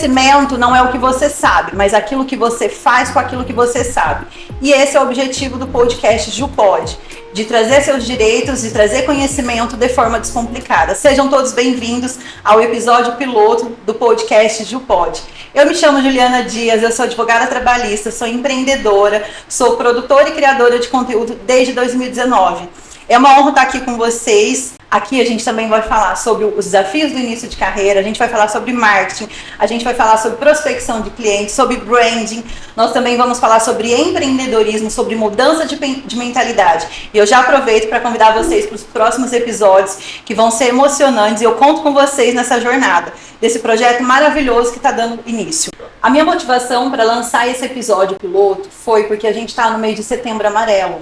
Conhecimento não é o que você sabe, mas aquilo que você faz com aquilo que você sabe. E esse é o objetivo do podcast JuPod, de trazer seus direitos, de trazer conhecimento de forma descomplicada. Sejam todos bem-vindos ao episódio piloto do podcast JuPod. Eu me chamo Juliana Dias, eu sou advogada trabalhista, sou empreendedora, sou produtora e criadora de conteúdo desde 2019. É uma honra estar aqui com vocês. Aqui a gente também vai falar sobre os desafios do início de carreira, a gente vai falar sobre marketing, a gente vai falar sobre prospecção de clientes, sobre branding. Nós também vamos falar sobre empreendedorismo, sobre mudança de mentalidade. E eu já aproveito para convidar vocês para os próximos episódios que vão ser emocionantes. E eu conto com vocês nessa jornada, desse projeto maravilhoso que está dando início. A minha motivação para lançar esse episódio piloto foi porque a gente está no mês de Setembro Amarelo.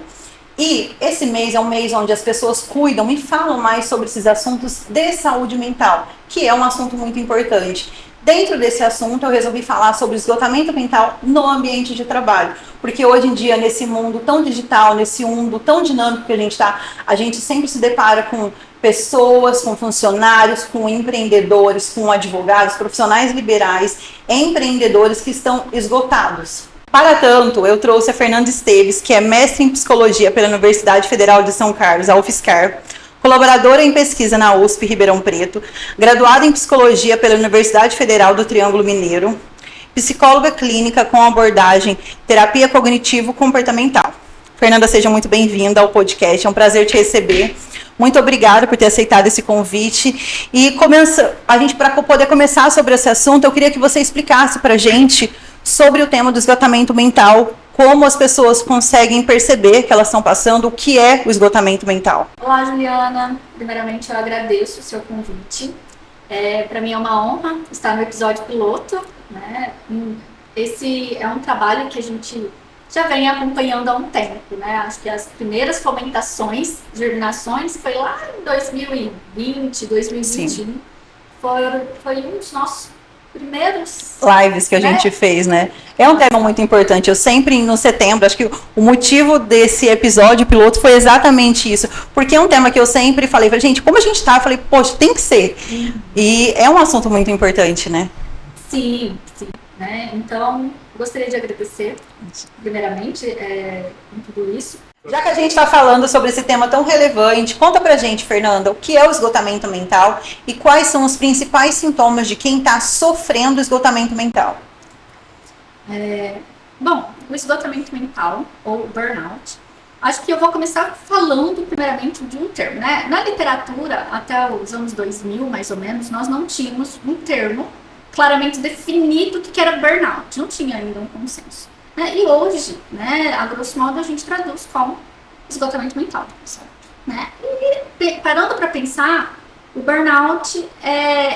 E esse mês é um mês onde as pessoas cuidam e falam mais sobre esses assuntos de saúde mental, que é um assunto muito importante. Dentro desse assunto, eu resolvi falar sobre esgotamento mental no ambiente de trabalho. Porque hoje em dia, nesse mundo tão digital, nesse mundo tão dinâmico que a gente está, a gente sempre se depara com pessoas, com funcionários, com empreendedores, com advogados, profissionais liberais, empreendedores que estão esgotados. Para tanto, eu trouxe a Fernanda Esteves, que é mestre em psicologia pela Universidade Federal de São Carlos, a UFSCar, colaboradora em pesquisa na USP Ribeirão Preto, graduada em psicologia pela Universidade Federal do Triângulo Mineiro, psicóloga clínica com abordagem terapia cognitivo-comportamental. Fernanda, seja muito bem-vinda ao podcast, é um prazer te receber. Muito obrigada por ter aceitado esse convite. E a gente, para poder começar sobre esse assunto, eu queria que você explicasse para a gente sobre o tema do esgotamento mental, como as pessoas conseguem perceber que elas estão passando, o que é o esgotamento mental. Olá, Juliana. Primeiramente, eu agradeço o seu convite. Para mim é uma honra estar no episódio piloto, né? Esse é um trabalho que a gente já vem acompanhando há um tempo, né? Acho que as primeiras fomentações, germinações, foi lá em 2020, 2021. Sim. Foi um dos nossos primeiros lives que a gente fez, né? É um tema muito importante. Eu sempre, no setembro, acho que o motivo desse episódio piloto foi exatamente isso. Porque é um tema que eu sempre falei, gente, como a gente tá? Eu falei, poxa, tem que ser. E é um assunto muito importante, né? Sim, né? Então, gostaria de agradecer, primeiramente, em tudo isso. Já que a gente está falando sobre esse tema tão relevante, conta pra gente, Fernanda, o que é o esgotamento mental e quais são os principais sintomas de quem está sofrendo esgotamento mental? Bom, o esgotamento mental, ou burnout, acho que eu vou começar falando primeiramente de um termo, né? Na literatura, até os anos 2000, mais ou menos, nós não tínhamos um termo claramente definido do que era burnout, não tinha ainda um consenso. E hoje, né, a grosso modo, a gente traduz como esgotamento mental, certo? Né? E parando para pensar, o burnout,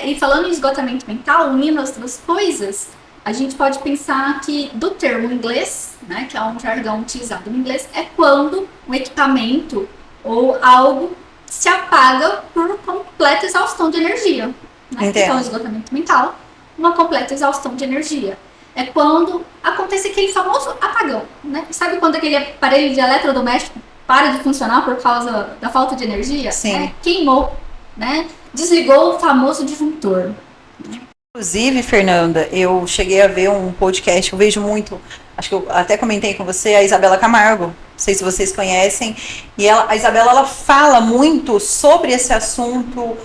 e falando em esgotamento mental, unindo as duas coisas, a gente pode pensar que do termo inglês, né, que é um jargão utilizado no inglês, é quando um equipamento ou algo se apaga por completa exaustão de energia. Né? Então, esgotamento mental, uma completa exaustão de energia. É quando acontece aquele famoso apagão, né? Sabe quando aquele aparelho de eletrodoméstico para de funcionar por causa da falta de energia? Sim. Né? Queimou, né? Desligou o famoso disjuntor. Inclusive, Fernanda, eu cheguei a ver um podcast, eu vejo muito, acho que eu até comentei com você, a Isabela Camargo, não sei se vocês conhecem, e a Isabela, ela fala muito sobre esse assunto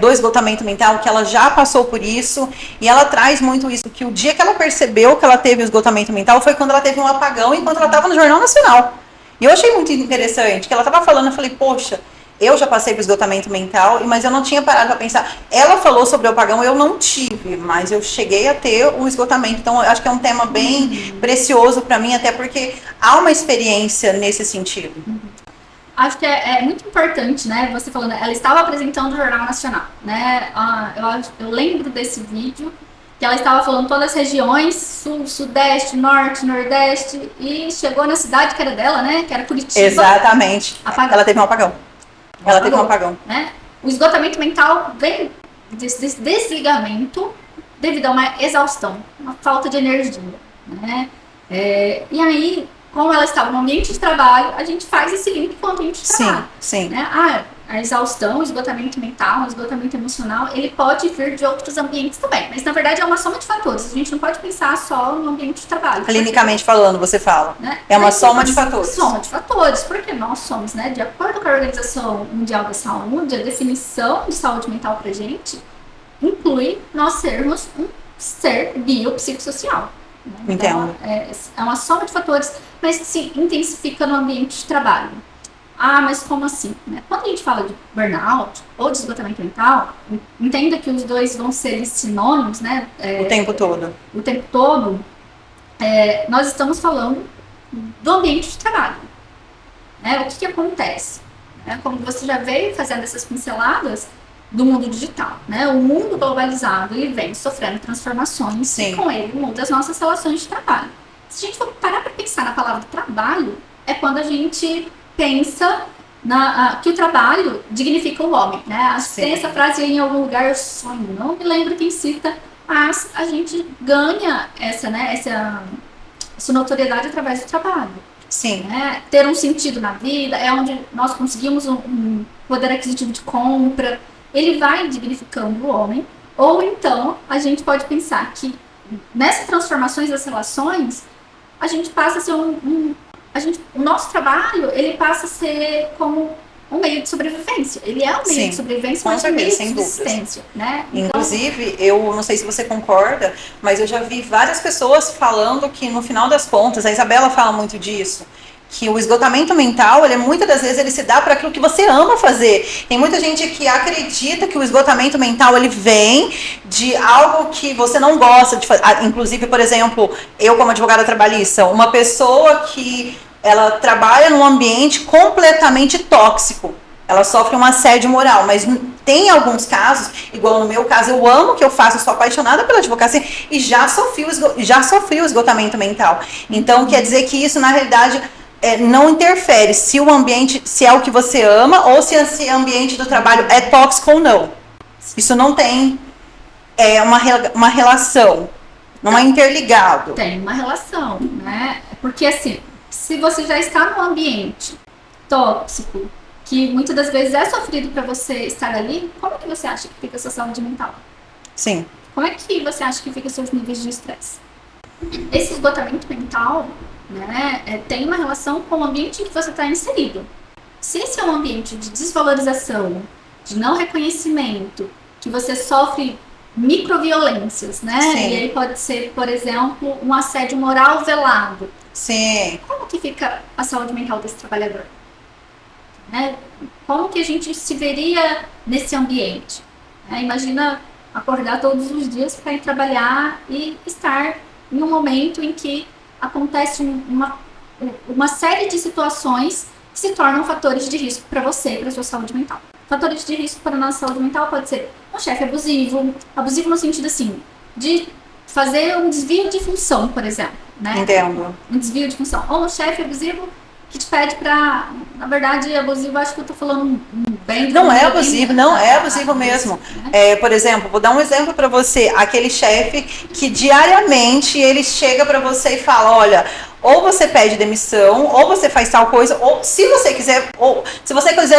do esgotamento mental, que ela já passou por isso, e ela traz muito isso, que o dia que ela percebeu que ela teve o esgotamento mental foi quando ela teve um apagão, enquanto ela estava no Jornal Nacional. E eu achei muito interessante, que ela estava falando, eu falei, poxa, eu já passei por esgotamento mental, mas eu não tinha parado para pensar. Ela falou sobre o apagão, eu não tive, mas eu cheguei a ter um esgotamento, então eu acho que é um tema bem precioso para mim, até porque há uma experiência nesse sentido. Acho que é muito importante, né? Você falando, ela estava apresentando o Jornal Nacional, né? Eu lembro desse vídeo que ela estava falando todas as regiões, sul, sudeste, norte, nordeste, e chegou na cidade que era dela, né? Que era Curitiba. Exatamente. Apagão. Ela teve um apagão. Ela teve um apagão. Né? O esgotamento mental vem desse desligamento devido a uma exaustão, uma falta de energia, né? E aí, como ela estava no ambiente de trabalho, a gente faz esse link com o ambiente de trabalho. Sim. Né? a exaustão, o esgotamento mental, o esgotamento emocional, ele pode vir de outros ambientes também. Mas, na verdade, é uma soma de fatores. A gente não pode pensar só no ambiente de trabalho. Clinicamente falando, você fala. Né? É uma soma de fatores. Soma de fatores, porque nós somos, né, de acordo com a Organização Mundial da Saúde, a definição de saúde mental pra gente inclui nós sermos um ser biopsicossocial. Né? Entendo. Então, é uma soma de fatores, mas que se intensifica no ambiente de trabalho. Ah, mas como assim? Né? Quando a gente fala de burnout ou de esgotamento mental, entenda que os dois vão ser sinônimos, né? O tempo todo. O tempo todo, nós estamos falando do ambiente de trabalho. Né? O que acontece? Como você já veio fazendo essas pinceladas do mundo digital, né? O mundo globalizado, ele vem sofrendo transformações. Sim. E com ele muda as nossas relações de trabalho. Se a gente for parar para pensar na palavra trabalho, é quando a gente pensa que o trabalho dignifica o homem, né? Tem essa frase aí em algum lugar, eu sonho, não me lembro quem cita, mas a gente ganha essa notoriedade através do trabalho. Sim. Né? Ter um sentido na vida, é onde nós conseguimos um poder aquisitivo de compra, ele vai dignificando o homem, ou então a gente pode pensar que nessas transformações das relações, a gente passa a ser o nosso trabalho, ele passa a ser como um meio de sobrevivência. Ele é um meio de sobrevivência, mas um meio de subsistência. Né? Então, inclusive, eu não sei se você concorda, mas eu já vi várias pessoas falando que no final das contas, a Isabela fala muito disso, que o esgotamento mental, muitas das vezes ele se dá para aquilo que você ama fazer. Tem muita gente que acredita que o esgotamento mental ele vem de algo que você não gosta de fazer. Inclusive, por exemplo, eu como advogada trabalhista, uma pessoa que ela trabalha num ambiente completamente tóxico, ela sofre um assédio moral, mas tem alguns casos, igual no meu caso, eu amo o que eu faço, eu sou apaixonada pela advocacia e já sofri o esgotamento mental. Então, quer dizer que isso, na realidade, não interfere se o ambiente, se é o que você ama ou se esse ambiente do trabalho é tóxico ou não. Isso não tem uma relação, não é interligado. Tem uma relação, né? Porque assim, se você já está num ambiente tóxico, que muitas das vezes é sofrido para você estar ali, como que você acha que fica a sua saúde mental? Sim. Como é que você acha que fica os seus níveis de estresse? Esse esgotamento mental, né, tem uma relação com o ambiente em que você está inserido. Se esse é um ambiente de desvalorização, de não reconhecimento, que você sofre microviolências, né? Sim. E aí pode ser, por exemplo, um assédio moral velado. Sim. Como que fica a saúde mental desse trabalhador? Né? Como que a gente se veria nesse ambiente? Imagina acordar todos os dias para ir trabalhar e estar em um momento em que acontece uma série de situações que se tornam fatores de risco para você e para a sua saúde mental. Fatores de risco para a nossa saúde mental pode ser um chefe abusivo no sentido assim, de fazer um desvio de função, por exemplo. Né? Entendo. Um desvio de função. Ou um chefe abusivo que te pede pra... Na verdade, abusivo, acho que eu tô falando bem... Não é abusivo, não é abusivo mesmo. Por exemplo, vou dar um exemplo para você. Aquele chefe que diariamente ele chega para você e fala, olha, ou você pede demissão, ou você faz tal coisa, ou se você quiser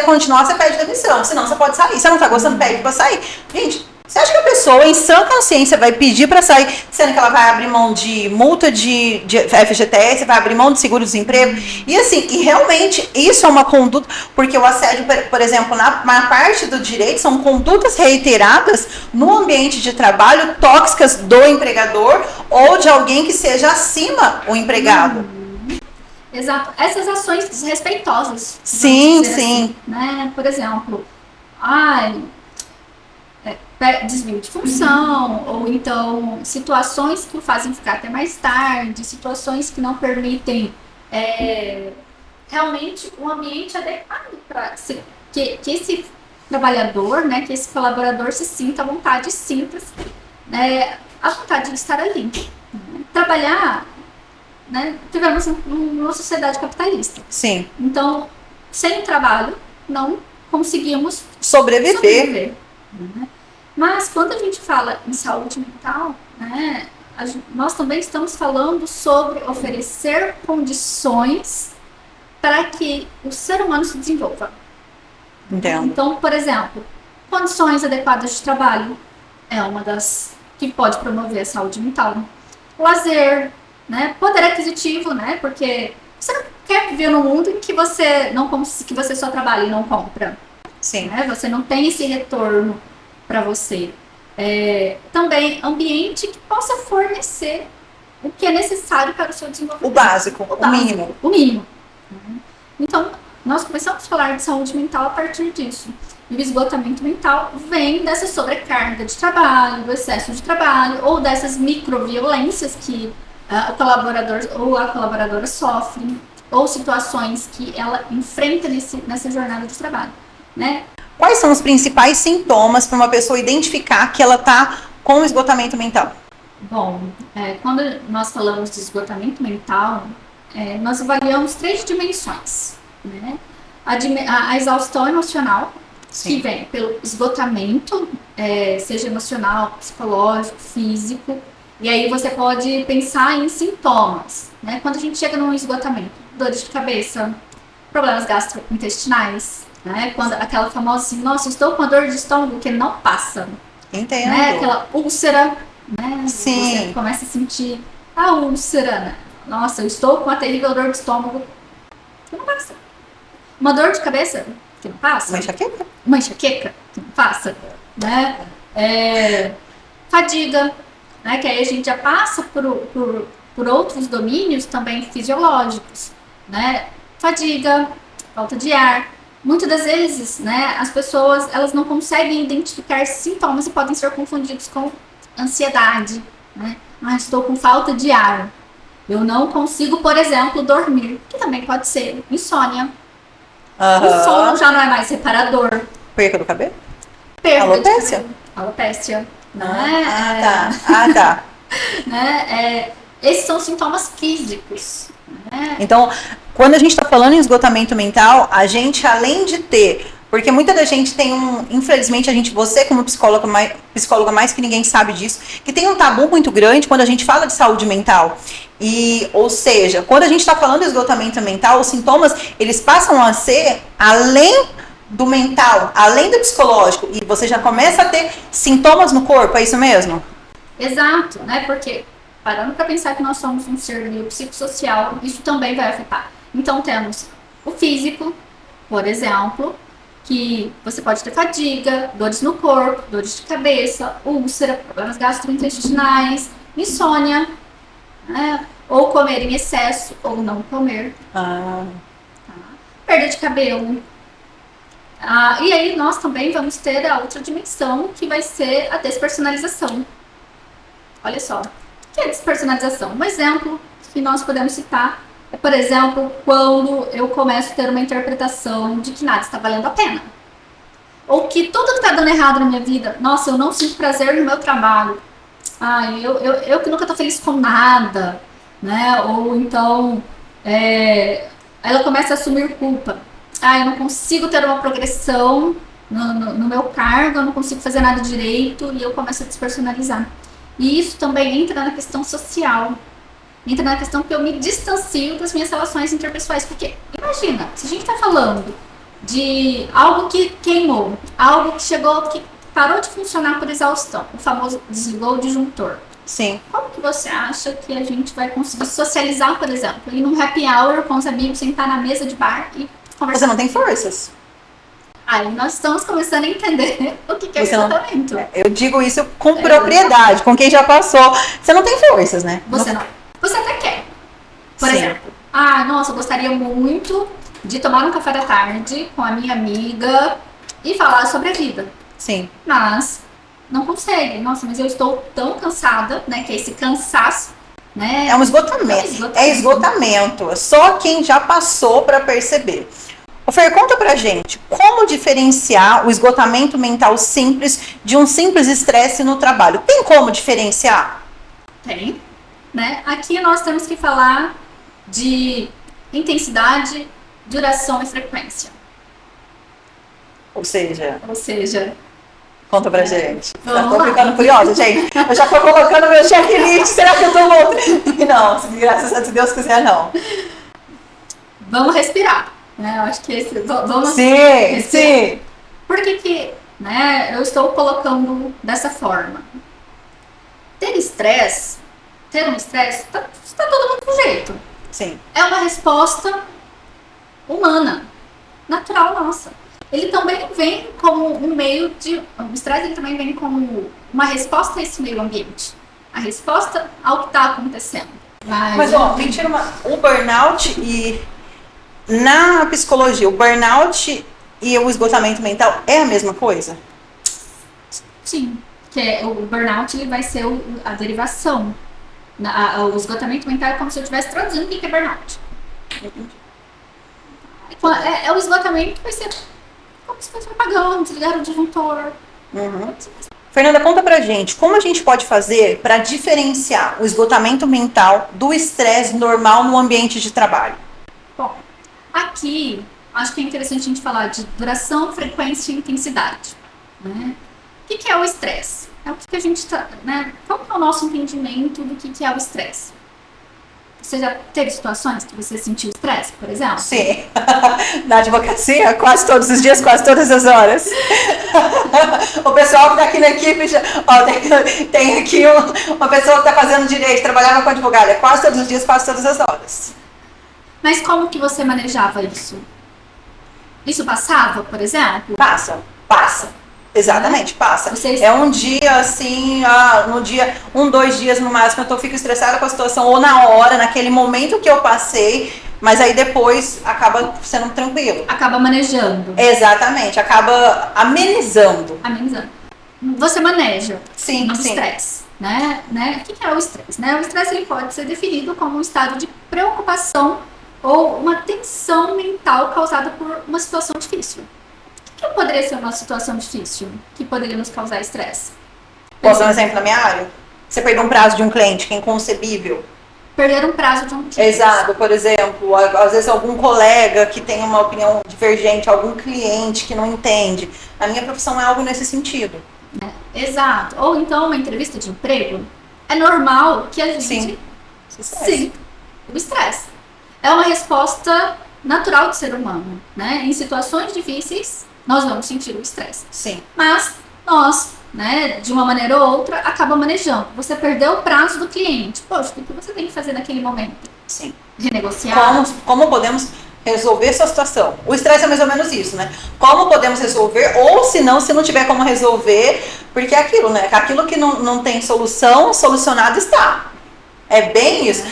continuar, você pede demissão. Senão você pode sair. Você não tá gostando, pede pra sair. Gente... Você acha que a pessoa, em sã consciência, vai pedir para sair, sendo que ela vai abrir mão de multa de FGTS, vai abrir mão de seguro-desemprego? E assim, e realmente isso é uma conduta, porque o assédio, por exemplo, na parte do direito, são condutas reiteradas no ambiente de trabalho, tóxicas do empregador ou de alguém que seja acima o empregado. Exato. Essas ações desrespeitosas. Sim, sim. Assim, né? Por exemplo, desvio de função, ou então situações que o fazem ficar até mais tarde, situações que não permitem realmente um ambiente adequado para que esse trabalhador, né, que esse colaborador se sinta à vontade, a vontade de estar ali. Trabalhar, né, tivemos uma sociedade capitalista. Sim. Então, sem o trabalho, não conseguimos sobreviver. Né? Mas quando a gente fala em saúde mental, né, nós também estamos falando sobre oferecer condições para que o ser humano se desenvolva. Entendo. Então, por exemplo, condições adequadas de trabalho é uma das que pode promover a saúde mental. Lazer, né? Poder aquisitivo, né? Porque você não quer viver num mundo em que você não que você só trabalha e não compra. Sim. Né? Você não tem esse retorno para você. Também ambiente que possa fornecer o que é necessário para o seu desenvolvimento. O básico, o mínimo. O mínimo. Então, nós começamos a falar de saúde mental a partir disso. E o esgotamento mental vem dessa sobrecarga de trabalho, do excesso de trabalho, ou dessas microviolências que o colaborador ou a colaboradora sofre, ou situações que ela enfrenta nessa jornada de trabalho, né? Quais são os principais sintomas para uma pessoa identificar que ela está com esgotamento mental? Bom, quando nós falamos de esgotamento mental, nós avaliamos 3 dimensões, né? A exaustão emocional, Sim. que vem pelo esgotamento, seja emocional, psicológico, físico, e aí você pode pensar em sintomas, né? Quando a gente chega num esgotamento, dores de cabeça, problemas gastrointestinais, né? Quando aquela famosa assim, nossa, estou com a dor de estômago que não passa. Entendo. Né? Aquela úlcera, né? Sim. Você começa a sentir a úlcera, né? Nossa, eu estou com uma terrível dor de estômago que não passa. Uma dor de cabeça que não passa. Uma enxaqueca? Uma enxaqueca que não passa, né? Fadiga, né? Que aí a gente já passa por outros domínios também fisiológicos, né? Fadiga, falta de ar. Muitas das vezes, né, as pessoas elas não conseguem identificar sintomas e podem ser confundidos com ansiedade, né? Estou com falta de ar. Eu não consigo, por exemplo, dormir, que também pode ser insônia. O sono já não é mais reparador. Perca do cabelo? Perda Alopécia? Alopécia. Né? Tá. Né? Esses são sintomas físicos. Né? Então, quando a gente está falando em esgotamento mental, a gente, além de ter... Porque muita da gente tem infelizmente, você como psicóloga mais que ninguém sabe disso, que tem um tabu muito grande quando a gente fala de saúde mental. Ou seja, quando a gente está falando de esgotamento mental, os sintomas, eles passam a ser além do mental, além do psicológico, e você já começa a ter sintomas no corpo, é isso mesmo? Exato, né? Porque, parando para pensar que nós somos um ser psicossocial, isso também vai afetar. Então, temos o físico, por exemplo, que você pode ter fadiga, dores no corpo, dores de cabeça, úlcera, problemas gastrointestinais, insônia, né? Ou comer em excesso, ou não comer. Tá? Perda de cabelo. E aí nós também vamos ter a outra dimensão, que vai ser a despersonalização. Olha só, o que é despersonalização? Um exemplo que nós podemos citar é, por exemplo, quando eu começo a ter uma interpretação de que nada está valendo a pena. Ou que tudo que está dando errado na minha vida, nossa, eu não sinto prazer no meu trabalho. Eu que nunca estou feliz com nada. Né? Ou então, ela começa a assumir culpa. Eu não consigo ter uma progressão no meu cargo, eu não consigo fazer nada direito, e eu começo a despersonalizar. E isso também entra na questão social. Entra na questão que eu me distancio das minhas relações interpessoais. Porque, imagina, se a gente está falando de algo que queimou, algo que que parou de funcionar por exaustão, o famoso desligou o disjuntor. Sim. Como que você acha que a gente vai conseguir socializar, por exemplo, ir num happy hour com os amigos, sentar na mesa de bar e conversar? Você não tem forças. Aí nós estamos começando a entender o que é esgotamento. Eu digo isso com propriedade, com quem já passou. Você não tem forças, né? Você não. Você até quer. Por Sim. exemplo, nossa, eu gostaria muito de tomar um café da tarde com a minha amiga e falar sobre a vida. Sim. Mas não consegue. Nossa, mas eu estou tão cansada, né? Que é esse cansaço, né? É um esgotamento. É esgotamento. Só quem já passou para perceber. Fer, conta pra gente, como diferenciar o esgotamento mental simples de um simples estresse no trabalho? Tem como diferenciar? Tem. Né? Aqui nós temos que falar de intensidade, duração e frequência. Ou seja... Conta pra gente. Já tô ficando curiosa, gente. Eu já tô colocando meu checklist. Será que eu tô outro? Não, se graças a Deus quiser, não. Vamos respirar. né? Eu acho que esse... Vamos... Sim. Por que, né, eu estou colocando dessa forma? Ter um estresse, está todo mundo sujeito. Sim. É uma resposta humana, natural nossa. Ele também vem como um meio de... O estresse ele também vem como uma resposta a esse meio ambiente. A resposta ao que está acontecendo. Mas me tira o burnout e... Na psicologia, o burnout e o esgotamento mental é a mesma coisa? Sim. Que o burnout ele vai ser a derivação. O esgotamento mental é como se eu estivesse traduzindo o que é burnout. O esgotamento vai ser como se fosse apagando, desligar o disjuntor. Uhum. Fernanda, conta pra gente, como a gente pode fazer para diferenciar o esgotamento mental do estresse normal no ambiente de trabalho? Bom, aqui acho que é interessante a gente falar de duração, frequência e intensidade. Né? O que é o estresse? É o que a gente está, né? Qual é o nosso entendimento do que é o estresse? Você já teve situações que você sentiu estresse, por exemplo? Sim. Na advocacia, quase todos os dias, quase todas as horas. O pessoal que está aqui na equipe, tem aqui uma pessoa que está fazendo direito, trabalhava com advogada, quase todos os dias, quase todas as horas. Mas como que você manejava isso? Isso passava, por exemplo? Passa. Exatamente, passa. Vocês... É um dia assim, no dia, 2 dias no máximo, eu fico estressada com a situação, ou na hora, naquele momento que eu passei, mas aí depois acaba sendo tranquilo. Acaba manejando. Exatamente, acaba amenizando. Você maneja sim. estresse. Né? O que é o estresse? Né? O estresse ele pode ser definido como um estado de preocupação ou uma tensão mental causada por uma situação difícil. O que poderia ser uma situação difícil que poderia nos causar estresse? Posso dar um exemplo na minha área? Você perdeu um prazo de um cliente, que é inconcebível. Perder um prazo de um cliente. Exato, por exemplo, às vezes algum colega que tem uma opinião divergente, algum cliente que não entende. A minha profissão é algo nesse sentido. Exato. Ou então uma entrevista de emprego. É normal que a gente... Sim. O estresse. É uma resposta natural do ser humano, né? Em situações difíceis, nós vamos sentir o estresse. Sim. Mas nós, né, de uma maneira ou outra, acaba manejando. Você perdeu o prazo do cliente. Poxa, o que você tem que fazer naquele momento? Sim. Renegociar. Como podemos resolver essa situação? O estresse é mais ou menos isso, né? Como podemos resolver, ou se não tiver como resolver, porque é aquilo, né? Aquilo que não tem solução, solucionado está. É bem isso.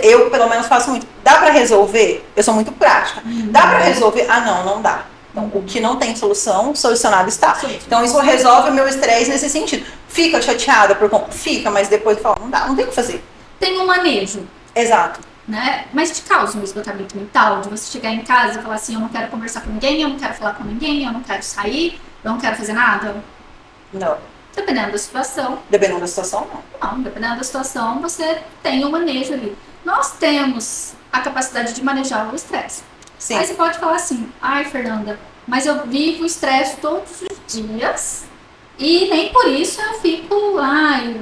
Eu pelo menos faço muito. Dá pra resolver? Eu sou muito prática. Dá pra resolver? Não dá. Então, o que não tem solução, solucionado está. Então, isso resolve o meu estresse nesse sentido. Fica chateada por conta? Fica, mas depois fala, não tem o que fazer. Tem um manejo. Exato. Né? Mas te causa um esgotamento mental de você chegar em casa e falar assim, eu não quero conversar com ninguém, eu não quero falar com ninguém, eu não quero sair, eu não quero fazer nada? Não. Dependendo da situação. Dependendo da situação, não. Não, dependendo da situação, você tem um manejo ali. Nós temos a capacidade de manejar o estresse. Sim. Aí você pode falar assim, ai Fernanda, mas eu vivo estresse todos os dias e nem por isso eu fico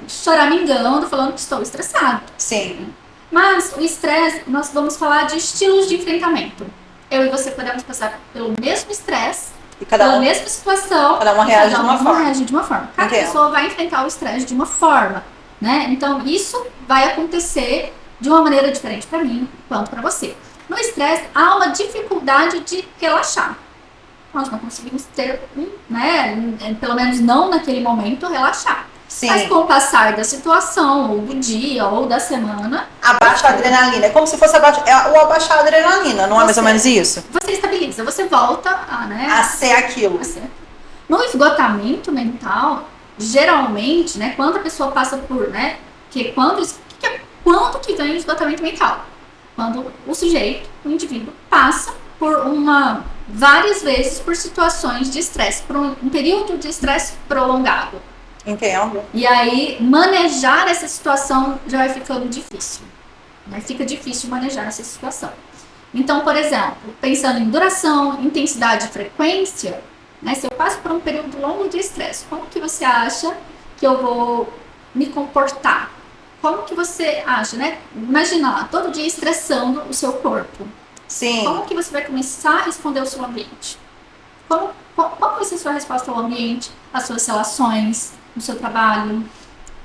choramingando, falando que estou estressado. Sim. Mas o estresse, nós vamos falar de estilos de enfrentamento. Eu e você podemos passar pelo mesmo estresse, pela mesma situação. Cada uma reage de uma forma. Cada pessoa vai enfrentar o estresse de uma forma. Né? Então, isso vai acontecer de uma maneira diferente para mim quanto para você. No estresse, há uma dificuldade de relaxar. Nós não conseguimos ter, pelo menos não naquele momento, relaxar. Sim. Mas com o passar da situação, ou do dia, ou da semana... Abaixa a adrenalina. É como se fosse abaixar a adrenalina, não é mais ou menos isso? Você estabiliza, você volta a ser aquilo. No esgotamento mental, geralmente, quando a pessoa passa por... Quando que vem o esgotamento mental? Quando o sujeito, o indivíduo, passa por várias vezes por situações de estresse, por um período de estresse prolongado. Entendo. E aí, manejar essa situação já vai ficando difícil. Fica difícil manejar essa situação. Então, por exemplo, pensando em duração, intensidade e frequência, se eu passo por um período longo de estresse, como que você acha que eu vou me comportar? Como que você acha, Imagina lá, todo dia estressando o seu corpo. Sim. Como que você vai começar a responder ao seu ambiente? Qual vai ser a sua resposta ao ambiente, às suas relações, no seu trabalho?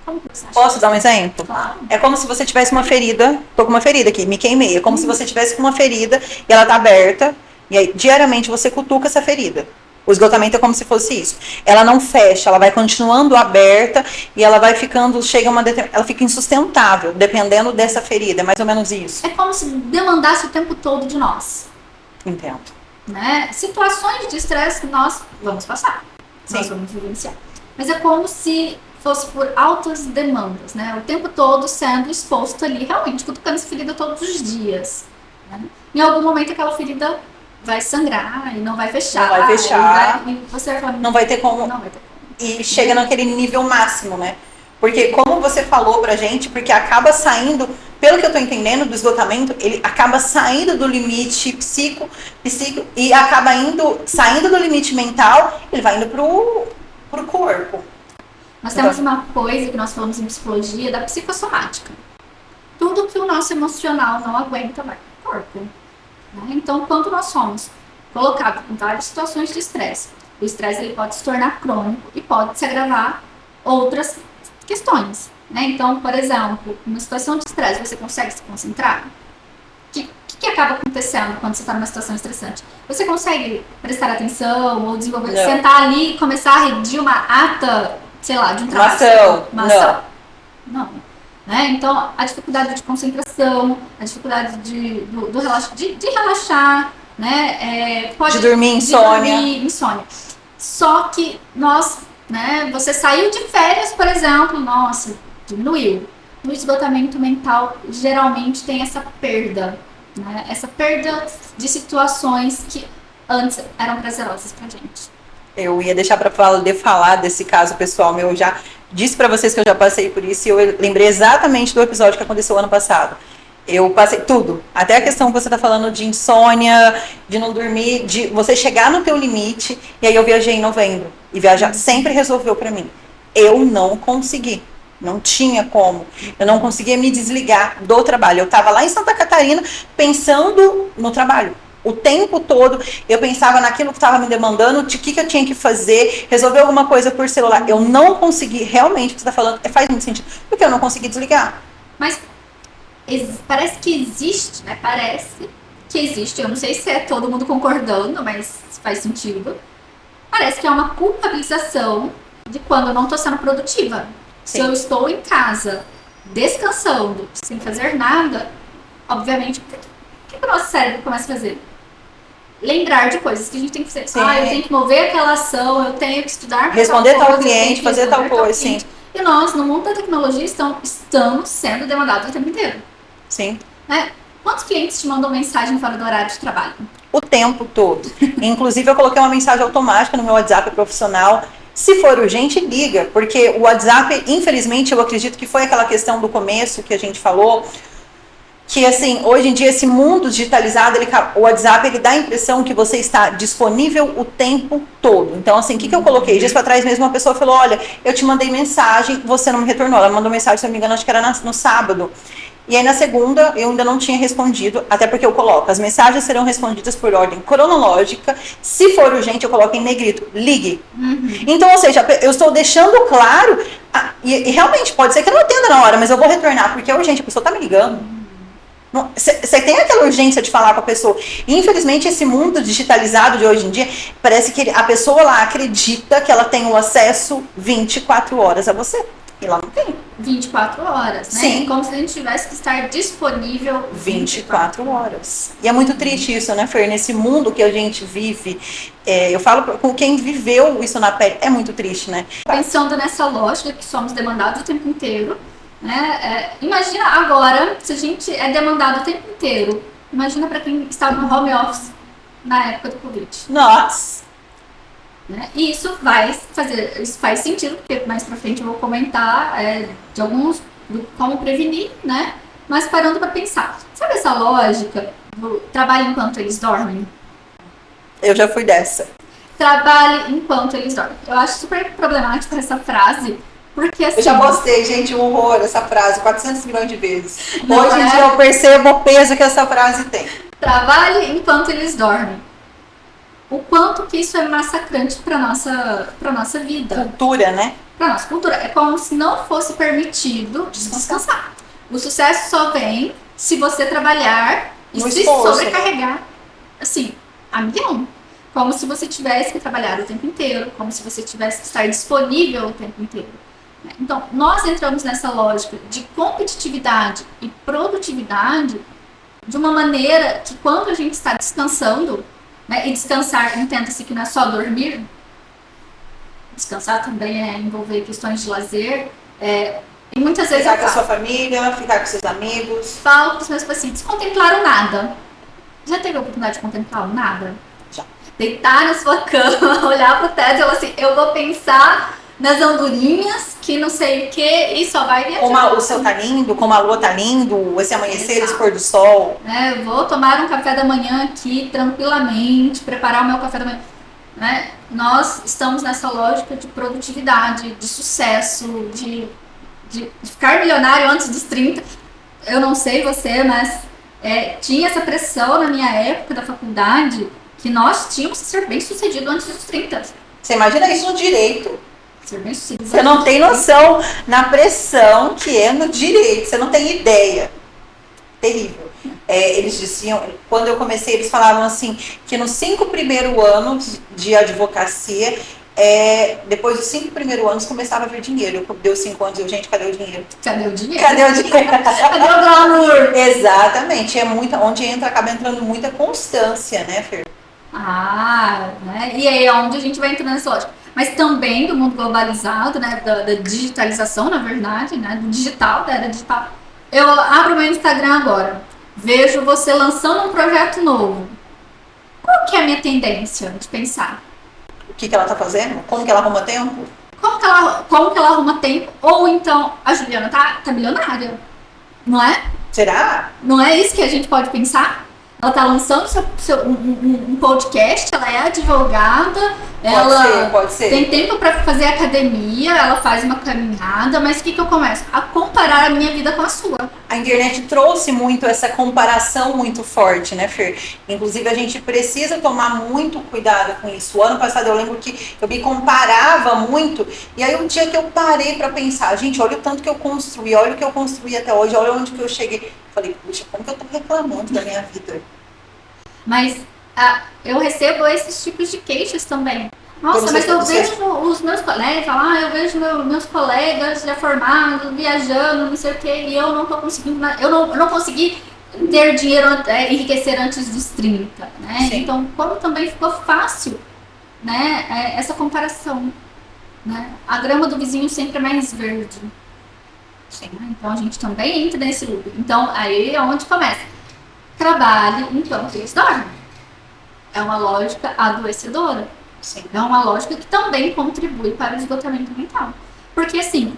Como que você acha? Posso dar um exemplo? Claro. É como se você tivesse uma ferida. Tô com uma ferida aqui, me queimei. É como se você tivesse com uma ferida e ela tá aberta. E aí, diariamente, você cutuca essa ferida. O esgotamento é como se fosse isso. Ela não fecha, ela vai continuando aberta e ela vai ficando, ela fica insustentável, dependendo dessa ferida. É mais ou menos isso. É como se demandasse o tempo todo de nós. Entendo. Né? Situações de estresse que nós vamos passar. Sim. Nós vamos vivenciar. Mas é como se fosse por altas demandas, né? O tempo todo sendo exposto ali, realmente, cutucando essa ferida todos os dias. Né? Em algum momento aquela ferida vai sangrar e não vai fechar. Não vai fechar. E você vai falar, Não vai ter como. não vai ter como. E chega naquele nível máximo, né? Porque como você falou pra gente, porque acaba saindo, pelo que eu tô entendendo do esgotamento, ele acaba saindo do limite psíquico e acaba saindo do limite mental, ele vai indo pro corpo. Nós temos uma coisa que nós falamos em psicologia da psicossomática. Tudo que o nosso emocional não aguenta vai pro corpo. Né? Então, quando nós somos colocados em várias situações de estresse, o estresse ele pode se tornar crônico e pode se agravar outras questões. Né? Então, por exemplo, numa situação de estresse, você consegue se concentrar? O que acaba acontecendo quando você está numa situação estressante? Você consegue prestar atenção ou desenvolver, sentar ali e começar a redigir uma ata, sei lá, de um trabalho? Uma ação. Não. Né? Então, a dificuldade de concentração, a dificuldade de relaxar, né? De dormir, insônia. Só que nós, né? Você saiu de férias, por exemplo, nossa, diminuiu. No esgotamento mental, geralmente tem essa perda, né? Essa perda de situações que antes eram prazerosas pra gente. Eu ia deixar para falar desse caso pessoal meu. Eu já disse para vocês que eu já passei por isso e eu lembrei exatamente do episódio que aconteceu ano passado. Eu passei tudo, até a questão que você está falando de insônia, de não dormir, de você chegar no teu limite. E aí eu viajei em novembro e viajar sempre resolveu para mim. Eu não consegui, não tinha como. Eu não conseguia me desligar do trabalho. Eu estava lá em Santa Catarina pensando no trabalho. O tempo todo eu pensava naquilo que estava me demandando, de que eu tinha que fazer, resolver alguma coisa por celular. Eu não consegui, realmente, o que você está falando, faz muito sentido, porque eu não consegui desligar. Mas parece que existe, né? Parece que existe, eu não sei se é todo mundo concordando, mas faz sentido. Parece que é uma culpabilização de quando eu não estou sendo produtiva. Sim. Se eu estou em casa, descansando, sem fazer nada, obviamente, o que o nosso cérebro começa a fazer? Lembrar de coisas que a gente tem que fazer. Sim. Eu tenho que mover aquela ação, eu tenho que estudar. Responder tal cliente, fazer tal coisa, sim. E nós, no mundo da tecnologia, estamos sendo demandados o tempo inteiro. Sim. Né? Quantos clientes te mandam mensagem fora do horário de trabalho? O tempo todo. Inclusive, eu coloquei uma mensagem automática no meu WhatsApp profissional. Se for urgente, liga. Porque o WhatsApp, infelizmente, eu acredito que foi aquela questão do começo que a gente falou. Que, assim, hoje em dia, esse mundo digitalizado, o WhatsApp, ele dá a impressão que você está disponível o tempo todo. Então, assim, o que eu coloquei? Dias para trás mesmo, uma pessoa falou, olha, eu te mandei mensagem, você não me retornou. Ela me mandou mensagem, se eu não me engano, acho que era no sábado. E aí, na segunda, eu ainda não tinha respondido, até porque eu coloco, as mensagens serão respondidas por ordem cronológica. Se for urgente, eu coloco em negrito, ligue. Então, ou seja, eu estou deixando claro, e realmente, pode ser que eu não atenda na hora, mas eu vou retornar, porque é urgente, a pessoa está me ligando. Você tem aquela urgência de falar com a pessoa. Infelizmente, esse mundo digitalizado de hoje em dia, parece que a pessoa lá acredita que ela tem o acesso 24 horas a você. E lá não tem. 24 horas, né? Sim. Como se a gente tivesse que estar disponível 24 horas. E é muito triste isso, né, Fer? Nesse mundo que a gente vive, eu falo com quem viveu isso na pele, é muito triste, né? Pensando nessa lógica que somos demandados o tempo inteiro, né? Imagina agora, se a gente é demandado o tempo inteiro, imagina para quem estava no home office na época do Covid. Nossa! Né? E isso faz sentido, porque mais pra frente eu vou comentar de alguns como prevenir, né? Mas parando para pensar, sabe essa lógica do trabalho enquanto eles dormem? Eu já fui dessa. Trabalhe enquanto eles dormem. Eu acho super problemática essa frase, porque assim... Eu já postei, gente, um horror essa frase, 400 milhões de vezes. Hoje em dia eu percebo o peso que essa frase tem. Trabalhe enquanto eles dormem. O quanto que isso é massacrante para nossa vida. Cultura, né? Para nossa cultura. É como se não fosse permitido descansar. O sucesso só vem se você trabalhar e No se esforço, sobrecarregar, assim, a milhão. Como se você tivesse que trabalhar o tempo inteiro, como se você tivesse que estar disponível o tempo inteiro. Então, nós entramos nessa lógica de competitividade e produtividade de uma maneira que quando a gente está descansando, né, e descansar, entenda-se que não é só dormir, descansar também é envolver questões de lazer, e muitas vezes Ficar com a sua família, ficar com seus amigos. falo para os meus pacientes, contemplaram nada. Já teve a oportunidade de contemplar o nada? Já. Deitar na sua cama, olhar para o teto e falar assim, eu vou pensar nas andorinhas, que não sei o que, e só vai viajar. Como o céu tá lindo, como a lua tá lindo, esse amanhecer, Exato. esse pôr do sol. Eu vou tomar um café da manhã aqui, tranquilamente, preparar o meu café da manhã. Né? Nós estamos nessa lógica de produtividade, de sucesso, de ficar milionário antes dos 30. Eu não sei você, mas tinha essa pressão na minha época da faculdade que nós tínhamos que ser bem sucedido antes dos 30. Você imagina isso no direito. Ser bem sucedido. Você não tem noção na pressão que é no direito. Você não tem ideia. Terrível. Eles diziam, quando eu comecei, eles falavam assim, que nos 5 primeiros anos de advocacia, depois dos 5 primeiros anos começava a vir dinheiro. Deu 5 anos, gente, cadê o dinheiro? Cadê o dinheiro? Cadê o dinheiro? Cadê o glamour? Exatamente, onde acaba entrando muita constância, né, Fer? Né? E aí é onde a gente vai entrando nessa lógica. Mas também do mundo globalizado, né, da digitalização, na verdade, né, do digital, da era digital. Eu abro meu Instagram agora, vejo você lançando um projeto novo. Qual que é a minha tendência de pensar? O que ela tá fazendo? Como que ela arruma tempo? Como que ela arruma tempo? Ou então, a Juliana tá milionária, não é? Será? Não é isso que a gente pode pensar? Ela tá lançando um podcast, ela é advogada, Pode ser. Tem tempo para fazer academia, ela faz uma caminhada, mas o que eu começo? A comparar a minha vida com a sua. A internet trouxe muito essa comparação muito forte, né, Fer? Inclusive, a gente precisa tomar muito cuidado com isso. O ano passado eu lembro que eu me comparava muito, e aí um dia que eu parei para pensar, gente, olha o tanto que eu construí, olha o que eu construí até hoje, olha onde que eu cheguei. Falei, puxa, como que eu tô reclamando da minha vida? Mas eu recebo esses tipos de queixas também. Nossa, mas eu vejo os meus colegas, eu vejo meus colegas já formados, viajando, não sei o que, e eu não tô conseguindo, eu não consegui ter dinheiro, enriquecer antes dos 30, né? Sim. Então, como também ficou fácil, né, essa comparação, né? A grama do vizinho sempre é mais verde. Sim. Então, a gente também entra nesse loop. Então, aí é onde começa. Trabalhe enquanto eles dormem. É uma lógica adoecedora. Sim. É uma lógica que também contribui para o esgotamento mental. Porque, assim,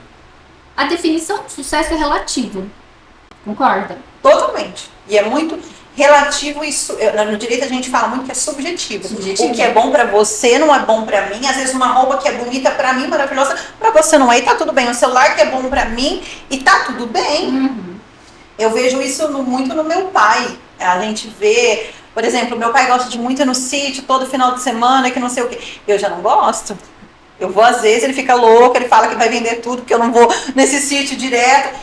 a definição de sucesso é relativo. Concorda? Totalmente. E é muito relativo isso. No direito a gente fala muito que é subjetivo. O que é bom pra você não é bom pra mim. Às vezes uma roupa que é bonita pra mim, maravilhosa, pra você não é, e tá tudo bem. O celular que é bom pra mim e tá tudo bem. Uhum. Eu vejo isso muito no meu pai. A gente vê, por exemplo, meu pai gosta de muito ir no sítio todo final de semana, que não sei o quê. Eu já não gosto. Eu vou às vezes, ele fica louco, ele fala que vai vender tudo, porque eu não vou nesse sítio direto.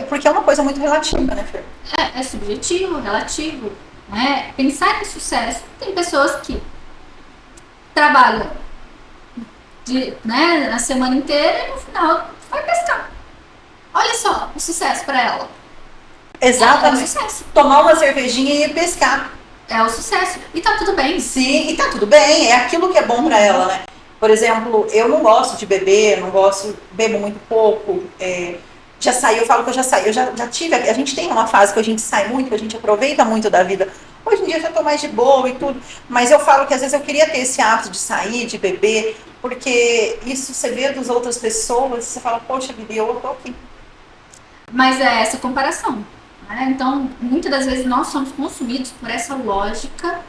Porque é uma coisa muito relativa, né, Fer? É subjetivo, relativo. Né? Pensar em sucesso. Tem pessoas que trabalham na semana inteira e no final vai pescar. Olha só o sucesso para ela. Exatamente. É o sucesso. Tomar uma cervejinha e ir pescar. É o sucesso. E tá tudo bem. Sim, e tá tudo bem. É aquilo que é bom pra ela, né? Por exemplo, eu não gosto de beber, bebo muito pouco. Já saí, eu falo que eu já saí. Eu já tive, a gente tem uma fase que a gente sai muito, que a gente aproveita muito da vida. Hoje em dia eu já tô mais de boa e tudo. Mas eu falo que às vezes eu queria ter esse hábito de sair, de beber, porque isso você vê das outras pessoas, você fala, poxa vida, eu tô aqui. Mas é essa comparação. Né? Então, muitas das vezes nós somos consumidos por essa lógica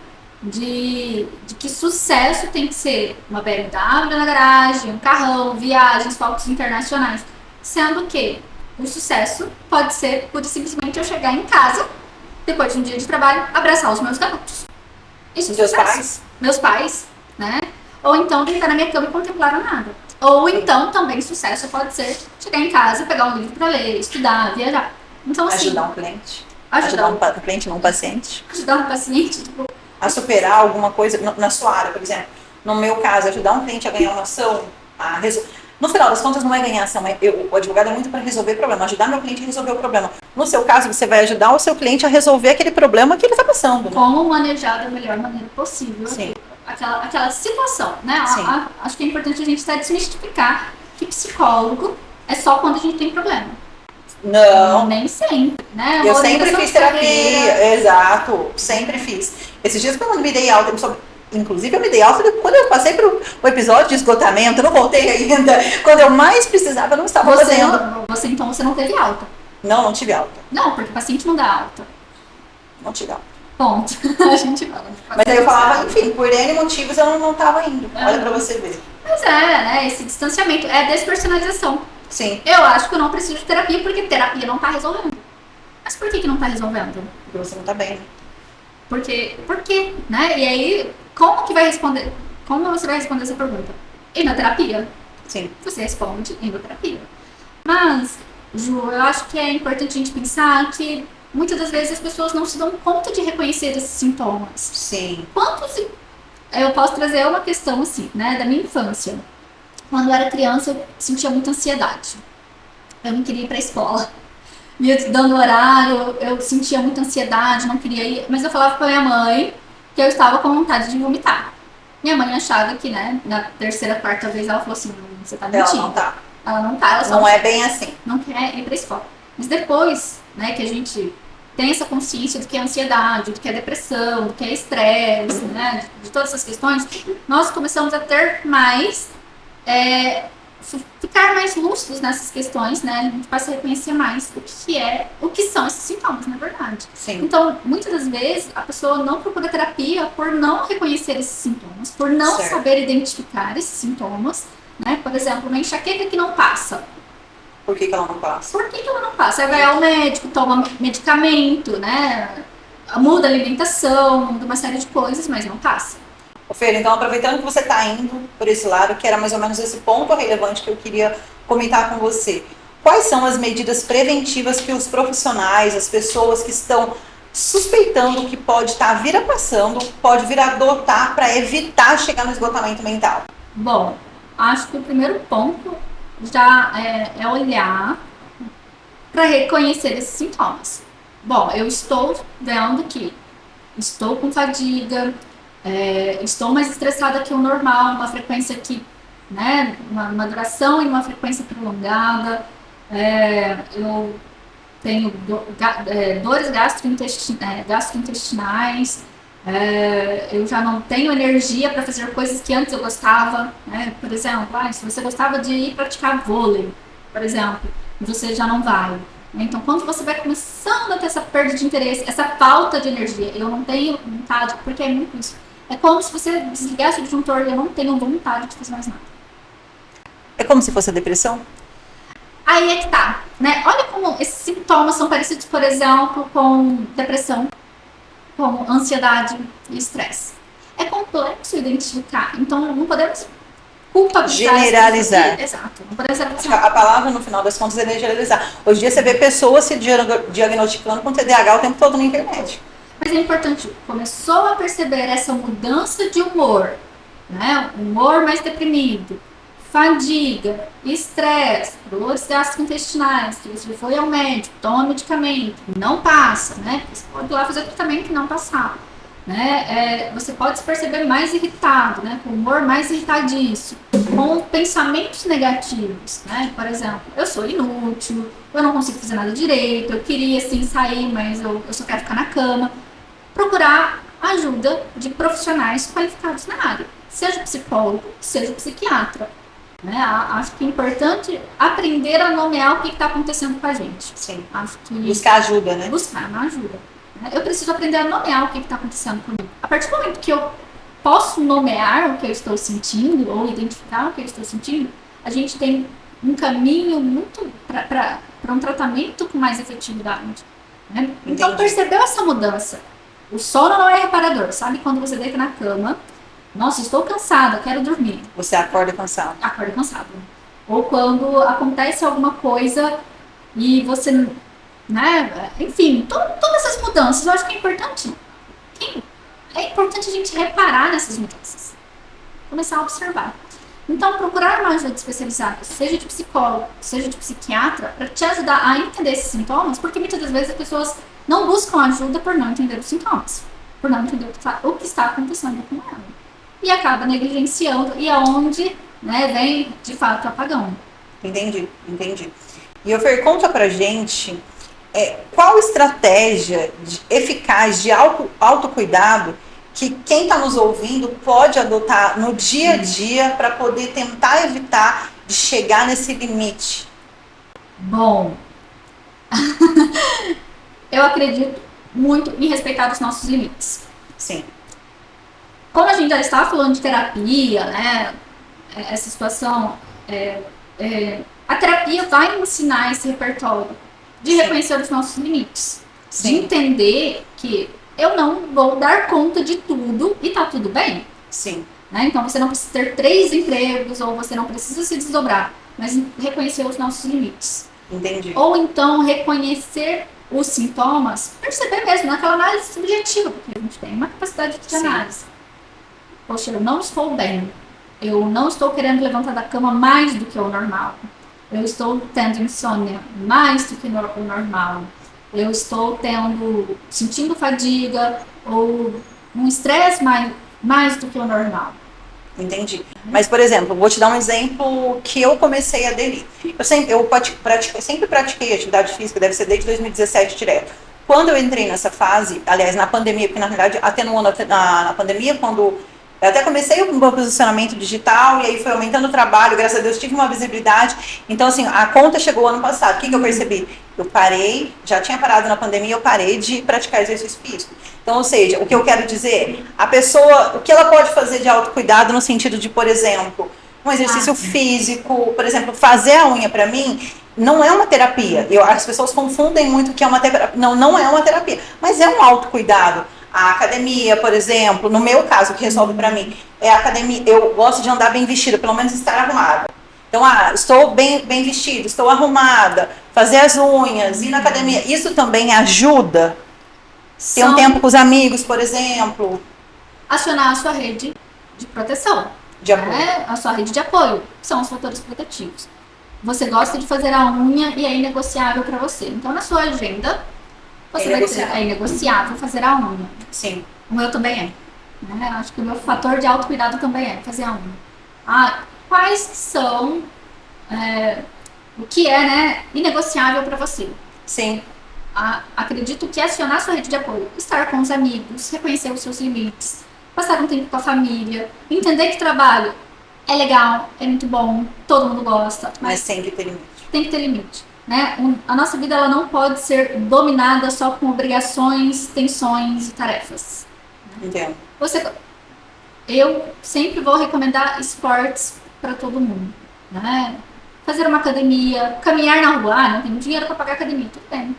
de que sucesso tem que ser uma BMW na garagem, um carrão, viagens, fotos internacionais. Sendo que o sucesso pode ser, pura e simplesmente, eu chegar em casa depois de um dia de trabalho, abraçar os meus gatos. Isso é Seus sucesso. pais? Meus pais, né? Ou então deitar na minha cama e contemplar a nada. Ou então também sucesso pode ser chegar em casa, pegar um livro para ler, estudar, viajar. Então assim, Ajudar um cliente. ajudar Um cliente, não um paciente. ajudar um paciente, tipo, A superar alguma coisa na sua área, por exemplo. No meu caso, ajudar um cliente a ganhar uma ação, a resolver. No final das contas, não é ganhar ação, o advogado é muito para resolver problema, ajudar meu cliente a resolver o problema. No seu caso, você vai ajudar o seu cliente a resolver aquele problema que ele está passando. Né? como manejar da melhor maneira possível Sim. aquela situação, né? Sim. Acho que é importante a gente desmistificar que psicólogo é só quando a gente tem problema. Não. Nem sempre, né? Eu Uma sempre orientação fiz de carreira. terapia, exato, sempre fiz. Esses dias quando eu me dei alta, inclusive eu me dei alta quando eu passei pro episódio de esgotamento, eu não voltei ainda. Quando eu mais precisava, eu não estava fazendo. Então você não teve alta. Não tive alta. Não, porque o paciente não dá alta. Não tive alta. Ponto. A gente fala. Mas aí eu falava, enfim, por N motivos eu não estava indo. Olha pra você ver. Mas né? Esse distanciamento é despersonalização. Sim. Eu acho que eu não preciso de terapia porque terapia não tá resolvendo. Mas por que não tá resolvendo? Porque você não tá bem. Por quê? Né? E aí, como que vai responder? Como você vai responder essa pergunta? Indo na terapia? Sim. Você responde indo na terapia. Mas, Ju, eu acho que é importante a gente pensar que muitas das vezes as pessoas não se dão conta de reconhecer esses sintomas. Sim. Eu posso trazer uma questão assim, né, da minha infância. Quando eu era criança, eu sentia muita ansiedade. Eu não queria ir pra escola. Me dando horário, eu sentia muita ansiedade, não queria ir. Mas eu falava pra minha mãe que eu estava com vontade de vomitar. Minha mãe achava que, né, na terceira, quarta vez, ela falou assim, você tá mentindo. Ela não tá. Ela não tá, ela só Não é bem assim. não quer ir pra escola. Mas depois, né, que a gente tem essa consciência do que é ansiedade, do que é depressão, do que é estresse, né, de todas essas questões, nós começamos a ter mais, ficar mais lúcidos nessas questões, né, a gente passa a reconhecer mais o que são esses sintomas, na verdade. Sim. Então, muitas das vezes, a pessoa não procura terapia por não reconhecer esses sintomas, por não Certo. saber identificar esses sintomas, né, por exemplo, uma enxaqueca que não passa. Por que ela não passa? Por que ela não passa? Aí vai ao médico, toma medicamento, né? Muda a alimentação, muda uma série de coisas, mas não passa. Ô, Fer, então aproveitando que você está indo por esse lado, que era mais ou menos esse ponto relevante que eu queria comentar com você. Quais são as medidas preventivas que os profissionais, as pessoas que estão suspeitando que pode estar pode vir a adotar para evitar chegar no esgotamento mental? Bom, acho que o primeiro ponto já é olhar para reconhecer esses sintomas. Bom, eu estou vendo que estou com fadiga, estou mais estressada que o normal, uma frequência que, né, uma duração e uma frequência prolongada, eu tenho dores gastrointestinais, eu já não tenho energia para fazer coisas que antes eu gostava, né? Por exemplo, se você gostava de ir praticar vôlei, por exemplo, você já não vai. Então, quando você vai começando a ter essa perda de interesse, essa falta de energia, eu não tenho vontade, porque é muito isso. É como se você desligasse o disjuntor e eu não tenho vontade de fazer mais nada. É como se fosse a depressão? Aí é que tá, né? Olha como esses sintomas são parecidos, por exemplo, com depressão, como ansiedade e estresse. É complexo identificar, então não podemos culpabilizar. Generalizar. Exato. Não podemos A palavra, no final das contas, é generalizar. Hoje em dia você vê pessoas se diagnosticando com TDAH o tempo todo na internet. Mas é importante, começou a perceber essa mudança de humor, né? Humor mais deprimido, fadiga, estresse, dores gastrointestinais, que você foi ao médico, toma medicamento, não passa, né? Você pode ir lá fazer tratamento e não passar, né? Você pode se perceber mais irritado, né? Com humor mais irritadiço, com pensamentos negativos, né? Por exemplo, eu sou inútil, eu não consigo fazer nada direito, eu queria sim sair, mas eu só quero ficar na cama. Procurar ajuda de profissionais qualificados na área, seja psicólogo, seja psiquiatra. Né? Acho que é importante aprender a nomear o que está acontecendo com a gente. Sim. Acho que buscar ajuda, né? Buscar uma ajuda. Eu preciso aprender a nomear o que está acontecendo comigo. A partir do momento que eu posso nomear o que eu estou sentindo, ou identificar o que eu estou sentindo, a gente tem um caminho muito para um tratamento com mais efetividade. Né? Então, Entendi. percebeu essa mudança. O sono não é reparador. Sabe quando você deita na cama, nossa, estou cansada, quero dormir. Você acorda cansado. Acorda cansado. Ou quando acontece alguma coisa e você, né, enfim, todas essas mudanças, eu acho que é importante. É importante a gente reparar nessas mudanças. Começar a observar. Então, procurar uma ajuda especializada, seja de psicólogo, seja de psiquiatra, para te ajudar a entender esses sintomas, porque muitas das vezes as pessoas não buscam ajuda por não entender os sintomas, por não entender o que está acontecendo com ela. E acaba negligenciando, e é onde, né, vem, de fato, o apagão. Entendi. E o Fer, conta pra gente qual estratégia eficaz de autocuidado que quem está nos ouvindo pode adotar no dia a dia para poder tentar evitar de chegar nesse limite? Bom, eu acredito muito em respeitar os nossos limites. Sim. Como a gente já estava falando de terapia, né, essa situação, a terapia vai ensinar esse repertório de reconhecer os nossos limites. Sim. De entender que eu não vou dar conta de tudo e tá tudo bem. Sim. Né? Então você não precisa ter 3 empregos ou você não precisa se desdobrar, mas reconhecer os nossos limites. Entendi. Ou então reconhecer os sintomas, perceber mesmo naquela análise subjetiva, porque a gente tem uma capacidade de análise. Poxa, eu não estou bem. Eu não estou querendo levantar da cama mais do que o normal. Eu estou tendo insônia mais do que o normal. Eu estou sentindo fadiga ou um estresse mais do que o normal. Entendi. Mas, por exemplo, vou te dar um exemplo que eu comecei a aderir. Eu sempre pratiquei atividade física, deve ser desde 2017 direto. Quando eu entrei nessa fase, aliás, na pandemia, porque na verdade atenuando na pandemia, quando eu até comecei o meu posicionamento digital e aí foi aumentando o trabalho, graças a Deus tive uma visibilidade. Então, assim, a conta chegou ano passado. O que eu percebi? Eu parei, já tinha parado na pandemia, eu parei de praticar exercício físico. Então, ou seja, o que eu quero dizer, a pessoa, o que ela pode fazer de autocuidado no sentido de, por exemplo, um exercício físico, por exemplo, fazer a unha para mim, não é uma terapia. As pessoas confundem muito que é uma terapia. Não é uma terapia, mas é um autocuidado. A academia, por exemplo, no meu caso, o que resolve para mim é a academia. Eu gosto de andar bem vestida, pelo menos estar arrumada. Então, estou bem vestida, estou arrumada, fazer as unhas, ir na academia. Isso também ajuda? Ter um tempo com os amigos, por exemplo. Acionar a sua rede de proteção. De apoio. Né? A sua rede de apoio. São os fatores protetivos. Você gosta de fazer a unha e é inegociável para você. Então, na sua agenda, você vai ter, é inegociável fazer a unha. Sim. O meu também é. Né? Acho que o meu fator de autocuidado também é fazer a unha. Quais são o que é, né, inegociável para você? Sim. Acredito que acionar sua rede de apoio, estar com os amigos, reconhecer os seus limites, passar um tempo com a família, entender que trabalho é legal, é muito bom, todo mundo gosta, mas tem que ter limite. Tem que ter limite. Né? A nossa vida ela não pode ser dominada só com obrigações, tensões e tarefas. Entendo. Eu sempre vou recomendar esportes para todo mundo. Né? Fazer uma academia, caminhar na rua. Não tenho dinheiro para pagar academia, tudo bem.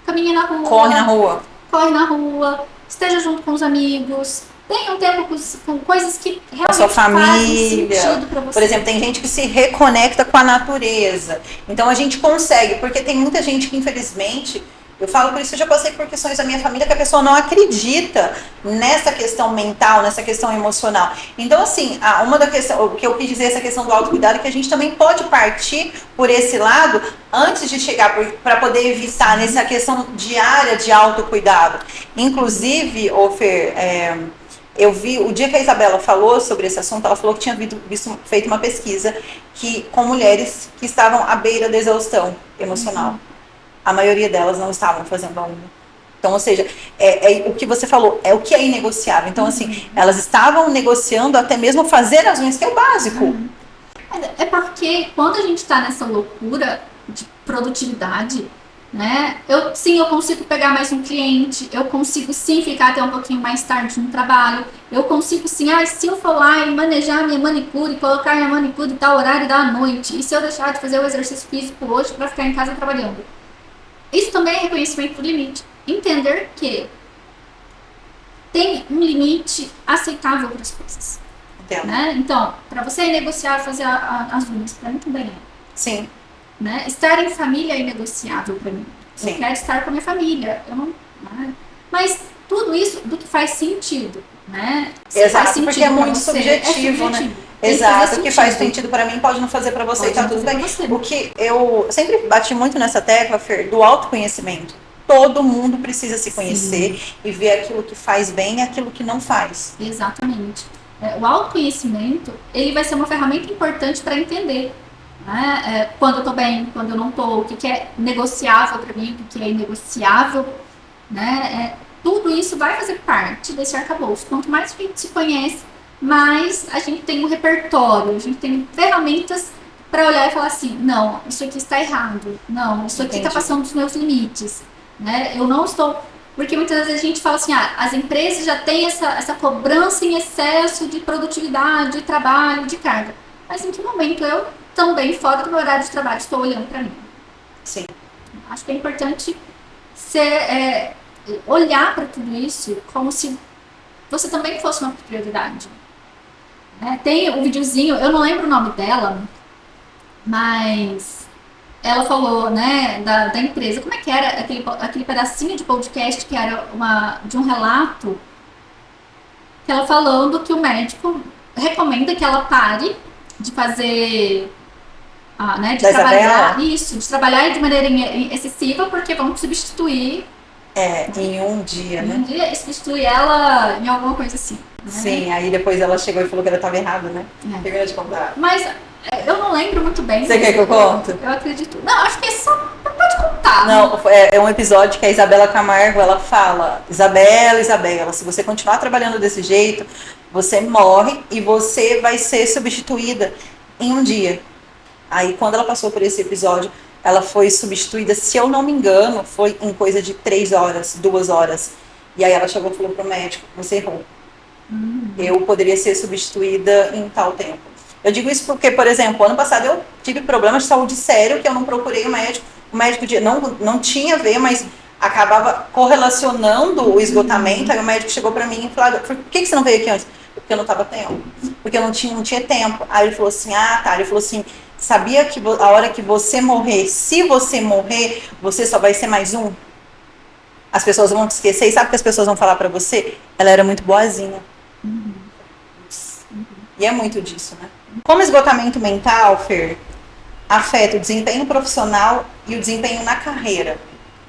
Caminhe na rua. Corre na rua. Corre na rua. Esteja junto com os amigos. Tenha um tempo com coisas que realmente sua família. fazem sentido para você. Por exemplo, tem gente que se reconecta com a natureza. Então a gente consegue, porque tem muita gente que infelizmente, eu falo por isso, eu já passei por questões da minha família que a pessoa não acredita nessa questão mental, nessa questão emocional. Então assim, o que eu quis dizer, essa questão do autocuidado, é que a gente também pode partir por esse lado antes de chegar, para poder evitar nessa questão diária de autocuidado. Inclusive, Fer, eu vi, o dia que a Isabela falou sobre esse assunto, ela falou que tinha feito uma pesquisa com mulheres que estavam à beira da exaustão emocional. A maioria delas não estavam fazendo a unha. Então, ou seja, o que você falou, é o que é inegociável. Então, assim, elas estavam negociando até mesmo fazer as unhas, que é o básico. É porque quando a gente está nessa loucura de produtividade, né? Eu consigo pegar mais um cliente, eu consigo sim ficar até um pouquinho mais tarde no trabalho, eu consigo sim, se eu for lá e manejar minha manicure, colocar minha manicure em tal horário da noite, e se eu deixar de fazer o exercício físico hoje para ficar em casa trabalhando? isso também é reconhecimento do limite. Entender que tem um limite aceitável para as coisas. Entendo. Né? Então, para você é negociável fazer as unhas, para mim também é. Sim. Né? Estar em família é inegociável para mim. Sim. Eu quero estar com a minha família. Eu não, né? Mas tudo isso do que faz sentido. Né? Exato, porque é muito subjetivo, né? Exato, o que faz sentido para mim pode não fazer para você, tá tudo bem. O que eu sempre bati muito nessa tecla, Fer, do autoconhecimento. Todo mundo precisa se conhecer e ver aquilo que faz bem e aquilo que não faz. Exatamente. O autoconhecimento, ele vai ser uma ferramenta importante para entender, né? Quando eu tô bem, quando eu não tô, o que é negociável para mim, o que é inegociável, né? Tudo isso vai fazer parte desse arcabouço. Quanto mais a gente se conhece, mais a gente tem um repertório, a gente tem ferramentas para olhar e falar assim, não, isso aqui está errado, não, isso aqui está passando dos meus limites, né? Eu não estou... Porque muitas vezes a gente fala assim, as empresas já têm essa cobrança em excesso de produtividade, de trabalho, de carga. Mas em que momento eu, também, fora do meu horário de trabalho, estou olhando para mim? Sim. Acho que é importante olhar para tudo isso como se você também fosse uma prioridade. Tem um videozinho, eu não lembro o nome dela, mas ela falou, né, da empresa, como é que era aquele pedacinho de podcast que era de um relato, que ela falando que o médico recomenda que ela pare de fazer, de trabalhar isso, de trabalhar de maneira excessiva, porque vão substituir em um dia, né? Um dia substituir ela em alguma coisa assim. Né? Sim, aí depois ela chegou e falou que ela estava errada, né? Terminou de contar. Mas eu não lembro muito bem. Você quer que eu conte? Eu acredito. Não, acho que é só. Pode contar. Não, é um episódio que a Isabela Camargo, ela fala, Isabela, se você continuar trabalhando desse jeito, você morre e você vai ser substituída em um dia. Aí quando ela passou por esse episódio, ela foi substituída, se eu não me engano, foi em coisa de 3 horas, 2 horas. E aí ela chegou e falou pro médico, você errou. Eu poderia ser substituída em tal tempo. Eu digo isso porque, por exemplo, ano passado eu tive problemas de saúde sério que eu não procurei o médico. O médico não tinha a ver, mas acabava correlacionando o esgotamento. Aí o médico chegou pra mim e falou, por que você não veio aqui antes? Porque eu não tava tempo. Porque eu não tinha tempo. Aí ele falou assim, tá. Ele falou assim, sabia que a hora que você morrer, se você morrer, você só vai ser mais um? As pessoas vão te esquecer. E sabe o que as pessoas vão falar pra você? Ela era muito boazinha. E é muito disso, né? Como esgotamento mental, Fer, afeta o desempenho profissional e o desempenho na carreira?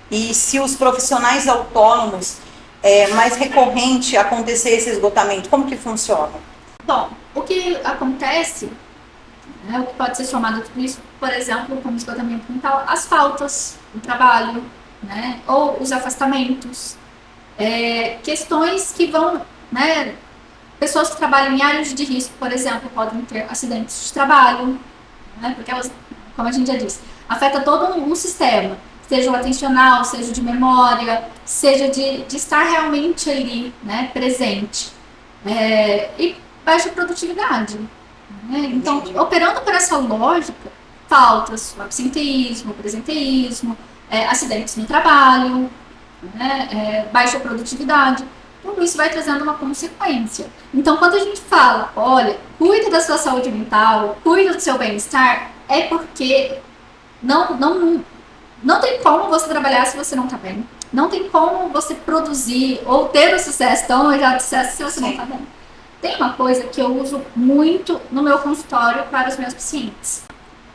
E se os profissionais autônomos é mais recorrente acontecer esse esgotamento, como que funciona? Bom, o que acontece, o que pode ser somado a tudo isso, por exemplo, como esgotamento mental, as faltas no trabalho, né, ou os afastamentos, questões que vão, né, pessoas que trabalham em áreas de risco, por exemplo, podem ter acidentes de trabalho, né, porque elas, como a gente já disse, afeta todo um sistema, seja o atencional, seja de memória, seja de estar realmente ali, né, presente, e baixa produtividade. Né? Então, operando por essa lógica, faltas, o absenteísmo, o presenteísmo, acidentes no trabalho, né, baixa produtividade, tudo isso vai trazendo uma consequência. Então, quando a gente fala, olha, cuida da sua saúde mental, cuida do seu bem-estar, é porque não tem como você trabalhar se você não está bem. Não tem como você produzir ou ter o sucesso, tão almejado sucesso, se você não está bem. Tem uma coisa que eu uso muito no meu consultório para os meus pacientes,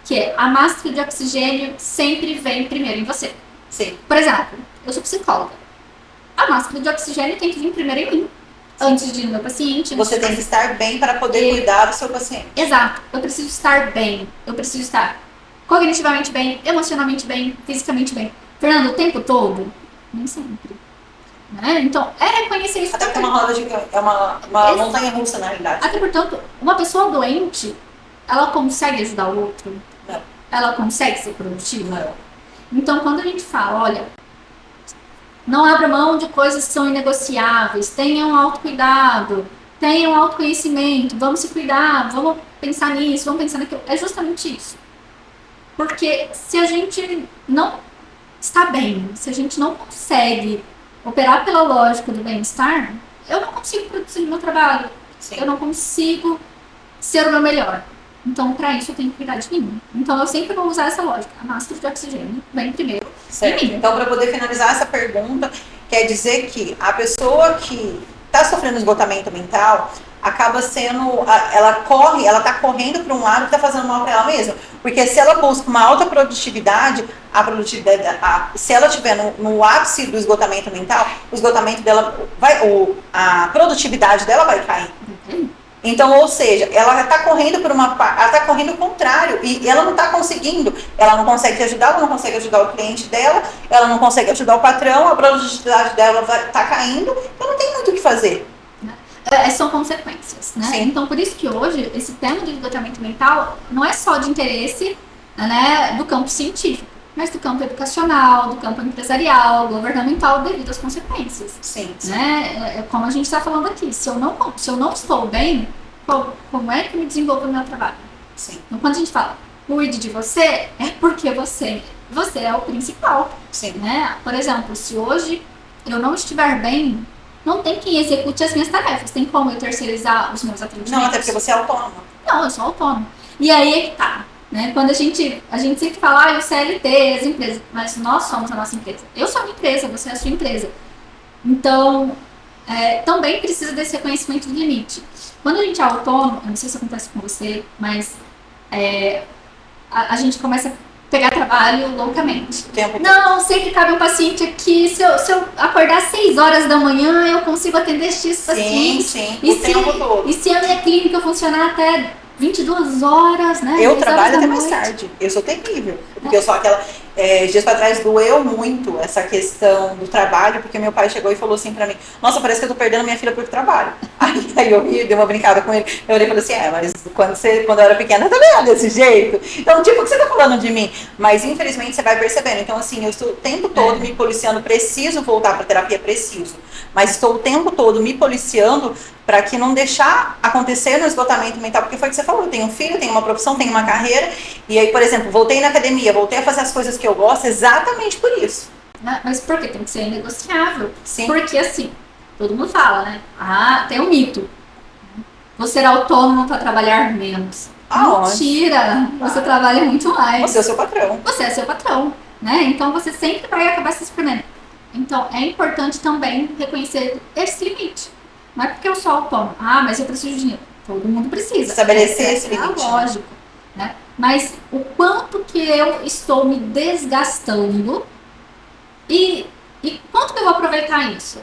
que é a máscara de oxigênio sempre vem primeiro em você. Sim. Por exemplo, eu sou psicóloga. A máscara de oxigênio tem que vir primeiro em mim, antes de ir no meu paciente. Você tem que estar bem para poder cuidar do seu paciente. Exato. Eu preciso estar bem. Eu preciso estar cognitivamente bem, emocionalmente bem, fisicamente bem. Fernando, o tempo todo? Nem sempre. Né? Então, reconhecer isso. Até porque é uma roda gigante, é uma montanha russa, na realidade. Até portanto, uma pessoa doente, ela consegue ajudar o outro? Não. Ela consegue ser produtiva? Não. Então, quando a gente fala, olha, não abra mão de coisas que são inegociáveis, tenham autocuidado, tenham autoconhecimento, vamos se cuidar, vamos pensar nisso, vamos pensar naquilo. É justamente isso. Porque se a gente não está bem, se a gente não consegue operar pela lógica do bem-estar, eu não consigo produzir o meu trabalho. Sim. Eu não consigo ser o meu melhor. Então, para isso, eu tenho que cuidar de mim. Então, eu sempre vou usar essa lógica. A máscara de oxigênio vem primeiro. Certo. Então, para poder finalizar essa pergunta, quer dizer que a pessoa que está sofrendo esgotamento mental acaba sendo, ela está correndo para um lado que está fazendo mal para ela mesma. Porque se ela busca uma alta produtividade, se ela estiver no ápice do esgotamento mental, o esgotamento dela a produtividade dela vai cair. Então, ou seja, ela está correndo ela está correndo o contrário e ela não está conseguindo, ela não consegue ajudar, ela não consegue ajudar o cliente dela, ela não consegue ajudar o patrão, a produtividade dela está caindo, então não tem muito o que fazer. São consequências, né? Sim. Então, por isso que hoje, esse tema do esgotamento mental não é só de interesse, né, do campo científico, mas do campo educacional, do campo empresarial, governamental, devido às consequências. Sim. Né? Como a gente está falando aqui, se eu não estou bem, como é que eu me desenvolvo no meu trabalho? Sim. Então, quando a gente fala, cuide de você, é porque você é o principal. Sim. Né? Por exemplo, se hoje eu não estiver bem, não tem quem execute as minhas tarefas. Tem como eu terceirizar os meus atendimentos? Não, até porque você é autônoma. Não, eu sou autônoma. E aí é que tá. Né? Quando a gente sempre fala, o CLT, as empresas, mas nós somos a nossa empresa. Eu sou a minha empresa, você é a sua empresa. Então, também precisa desse reconhecimento do limite. Quando a gente é autônomo, eu não sei se acontece com você, mas a gente começa a pegar trabalho loucamente. Não, sempre cabe um paciente aqui, se eu acordar às 6 horas da manhã, eu consigo atender X paciente. Sim, o tempo todo. E se a minha clínica funcionar até 22 horas, né? Eu trabalho até mais tarde. Eu sou terrível. Porque eu sou aquela... dias pra trás doeu muito essa questão do trabalho, porque meu pai chegou e falou assim pra mim, nossa, parece que eu tô perdendo minha filha por trabalho. Aí eu ri, dei uma brincada com ele. Eu olhei e falei assim, mas quando eu era pequena eu também era desse jeito. Então, tipo, o que você tá falando de mim? Mas infelizmente você vai percebendo. Então, assim, eu estou o tempo todo me policiando, preciso voltar pra terapia, preciso. Mas estou o tempo todo me policiando para que não deixar acontecer no esgotamento mental, porque foi o que você falou, eu tenho um filho, tenho uma profissão, tenho uma carreira, e aí, por exemplo, voltei na academia, voltei a fazer as coisas que eu gosto exatamente por isso. Mas por quê? Tem que ser inegociável. Sim. Porque assim, todo mundo fala, né? Tem um mito. Você ser autônomo para trabalhar menos. Mentira! Você trabalha muito mais. Você é o seu patrão. Você é seu patrão, né? Então você sempre vai acabar se experimentando. Então é importante também reconhecer esse limite. Não é porque eu sou autônomo. Mas eu preciso de dinheiro. Todo mundo precisa. Estabelecer esse limite. Lógico. Né? Mas o quanto que eu estou me desgastando e quanto que eu vou aproveitar isso?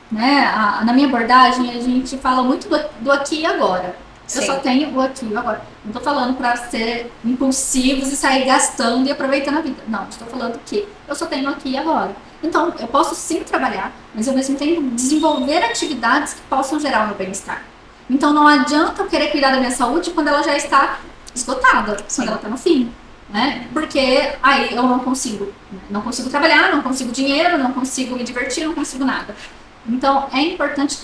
Na minha abordagem, a gente fala muito do aqui e agora. Sim. Eu só tenho o aqui e agora. Não estou falando para ser impulsivos e sair gastando e aproveitando a vida. Não, estou falando que eu só tenho aqui e agora. Então, eu posso sim trabalhar, mas ao mesmo tempo desenvolver atividades que possam gerar o meu bem-estar. Então, não adianta eu querer cuidar da minha saúde quando ela já está esgotada, quando ela está no fim. Né? Porque aí eu não consigo trabalhar, não consigo dinheiro, não consigo me divertir, não consigo nada. Então, é importante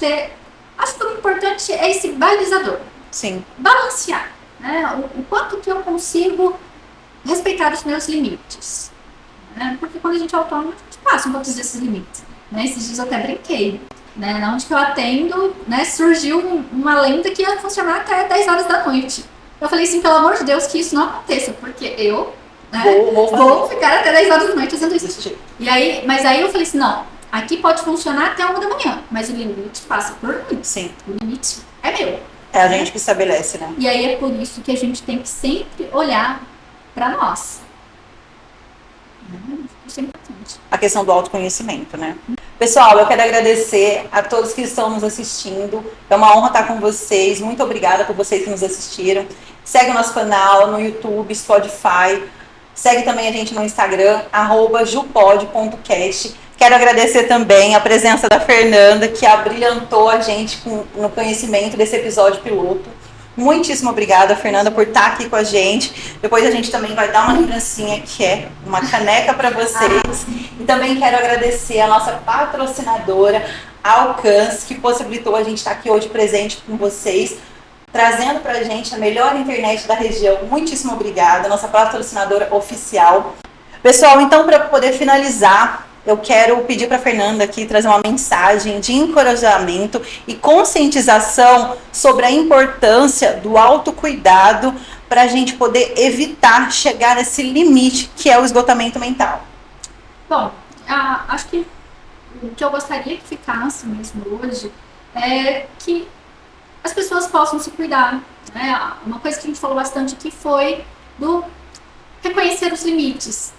acho que o importante é esse balizador. Sim. Balancear, né? O quanto que eu consigo respeitar os meus limites. Né? Porque quando a gente é autônomo, a gente passa um pouco desses limites. Né? Esses dias eu até brinquei. Né? Na onde que eu atendo, né, surgiu uma lenda que ia funcionar até 10 horas da noite. Eu falei assim, pelo amor de Deus, que isso não aconteça, porque eu vou ficar até 10 horas da noite fazendo isso. Mas aí eu falei assim, não, aqui pode funcionar até 1 da manhã, mas o limite passa por mim. Sim. O limite é meu. É a gente que estabelece, né? E aí é por isso que a gente tem que sempre olhar para nós. Isso é importante. A questão do autoconhecimento, né? Pessoal, eu quero agradecer a todos que estão nos assistindo. É uma honra estar com vocês. Muito obrigada por vocês que nos assistiram. Segue o nosso canal no YouTube, Spotify. Segue também a gente no Instagram, @jupod.cast. Quero agradecer também a presença da Fernanda, que abrilhantou a gente no conhecimento desse episódio piloto. Muitíssimo obrigada, Fernanda, por estar aqui com a gente. Depois a gente também vai dar uma lembrancinha, que é uma caneca para vocês. E também quero agradecer a nossa patrocinadora, Alcance, que possibilitou a gente estar aqui hoje presente com vocês, trazendo para a gente a melhor internet da região. Muitíssimo obrigada, nossa patrocinadora oficial. Pessoal, então, para poder finalizar, eu quero pedir para a Fernanda aqui trazer uma mensagem de encorajamento e conscientização sobre a importância do autocuidado para a gente poder evitar chegar nesse limite que é o esgotamento mental. Bom, acho que o que eu gostaria que ficasse mesmo hoje é que as pessoas possam se cuidar, né? Uma coisa que a gente falou bastante aqui foi do reconhecer os limites,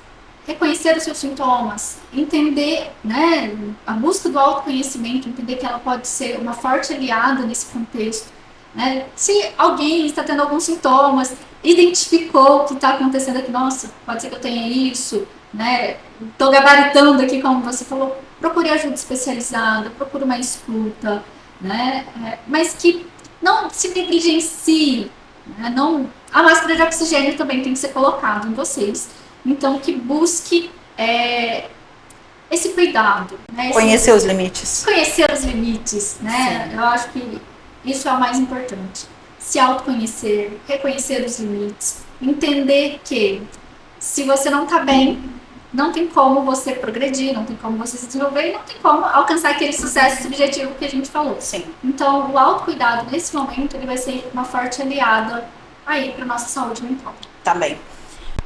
reconhecer os seus sintomas, entender, né, a busca do autoconhecimento, entender que ela pode ser uma forte aliada nesse contexto, né? Se alguém está tendo alguns sintomas, identificou o que está acontecendo aqui, nossa, pode ser que eu tenha isso, né? Estou gabaritando aqui, como você falou, procure ajuda especializada, procure uma escuta, né? Mas que não se negligencie, né? Não, a máscara de oxigênio também tem que ser colocada em vocês. Então, que busque esse cuidado. Né? Conhecer os limites. Conhecer os limites, né? Sim. Eu acho que isso é o mais importante. Se autoconhecer, reconhecer os limites, entender que se você não está bem, não tem como você progredir, não tem como você se desenvolver e não tem como alcançar aquele sucesso subjetivo que a gente falou. Sim. Então, o autocuidado, nesse momento, ele vai ser uma forte aliada aí para nossa saúde mental. Também.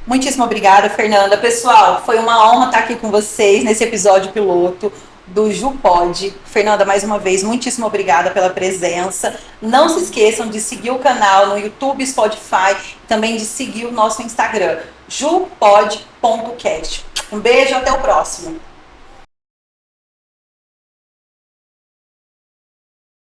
Muitíssimo obrigada, Fernanda. Pessoal, foi uma honra estar aqui com vocês nesse episódio piloto do JuPod. Fernanda, mais uma vez, muitíssimo obrigada pela presença. Não se esqueçam de seguir o canal no YouTube, Spotify, também de seguir o nosso Instagram, jupod.cast. Um beijo, até o próximo.